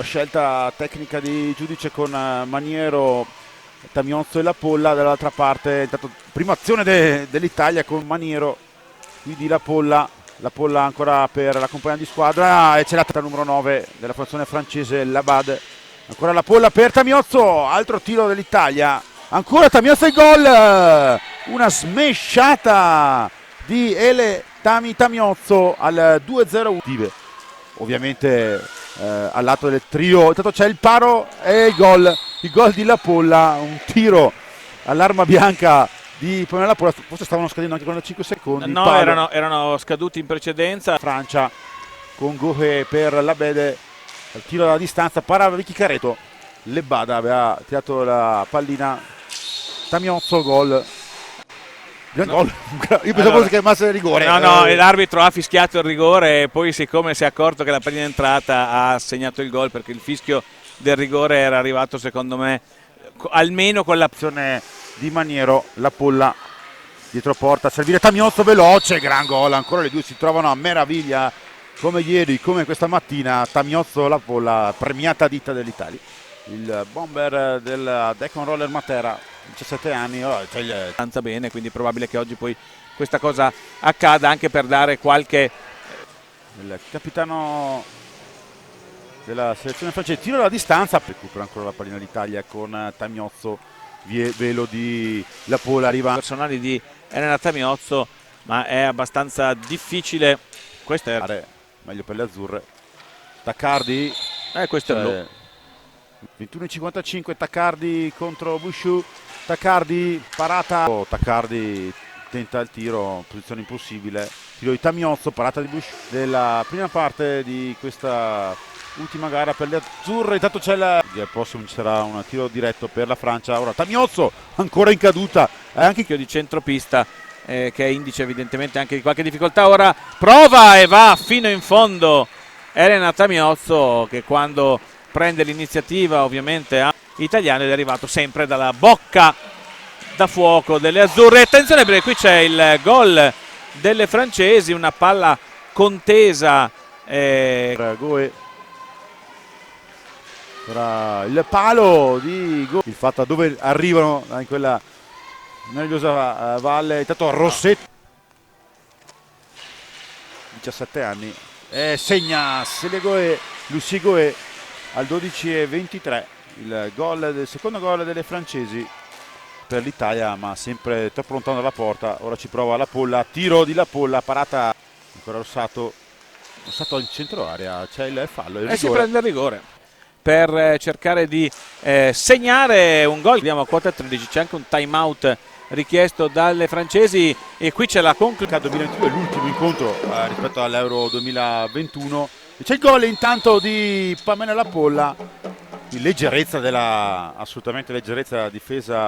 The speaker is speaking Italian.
Scelta tecnica di giudice con Maniero, Tamiozzo e La Polla. Dall'altra parte intanto prima azione dell'Italia con Maniero, quindi La Polla ancora per la compagna di squadra e c'è la numero 9 della formazione francese, Labad. Ancora La Polla per Tamiozzo, altro tiro dell'Italia, ancora Tamiozzo e gol, una smesciata di Ele Tamiozzo al 2-0. Ovviamente al lato del trio, intanto c'è il paro e il gol di La Polla, un tiro all'arma bianca di La Polla, forse stavano scadendo anche 45 secondi. No, erano scaduti in precedenza. Francia con Gohe per la Bede, il tiro dalla distanza, para Vicky Careto, Lebada aveva tirato la pallina, Tamiozzo, gol. No. Io pensavo che chiamasse il rigore. No, l'arbitro ha fischiato il rigore e poi siccome si è accorto che la pallina è entrata ha segnato il gol, perché il fischio del rigore era arrivato secondo me almeno con l'azione di Maniero. La Polla dietro porta a servire Tamiozzo, veloce, gran gol, ancora le due si trovano a meraviglia come ieri, come questa mattina. Tamiozzo, La Polla, premiata ditta dell'Italia, il bomber del Decon Roller Matera, 17 anni, abbastanza bene, quindi è probabile che oggi poi questa cosa accada, anche per dare qualche... Il capitano della selezione francese, tiro alla distanza, recupera ancora la pallina d'Italia con Tamiozzo, velo di La Polla, arriva personali di Elena Tamiozzo, ma è abbastanza difficile. Questo è meglio per le azzurre. Taccardi, questo è blu. 21,55, Taccardi contro Bouchou, Taccardi, parata, Taccardi tenta il tiro, posizione impossibile, tiro di Tamiozzo, parata di Bouchou della prima parte di questa ultima gara per le azzurre. Intanto c'è il prossimo, ci sarà un tiro diretto per la Francia. Ora Tamiozzo ancora in caduta, anche di centropista, che è indice evidentemente anche di qualche difficoltà. Ora prova e va fino in fondo Elena Tamiozzo, che quando prende l'iniziativa ovviamente italiana ed è arrivato sempre dalla bocca da fuoco delle azzurre. Attenzione perché qui c'è il gol delle francesi, una palla contesa Goe. Ora il palo di Goe, il fatto dove arrivano in quella meravigliosa valle. Intanto Rossetti, 17 anni, segna Lucie Goe al 12,23, il secondo gol delle francesi per l'Italia, ma sempre troppo lontano dalla porta. Ora ci prova La Polla, tiro di La Polla, parata ancora Rossato al centro area, c'è il fallo, si prende il rigore per cercare di segnare un gol. Andiamo a quota 13, c'è anche un time out richiesto dalle francesi e qui c'è la conclusione. 2022 è l'ultimo incontro rispetto all'Euro 2021. C'è il gol intanto di Pamela La Polla, in leggerezza assolutamente leggerezza della difesa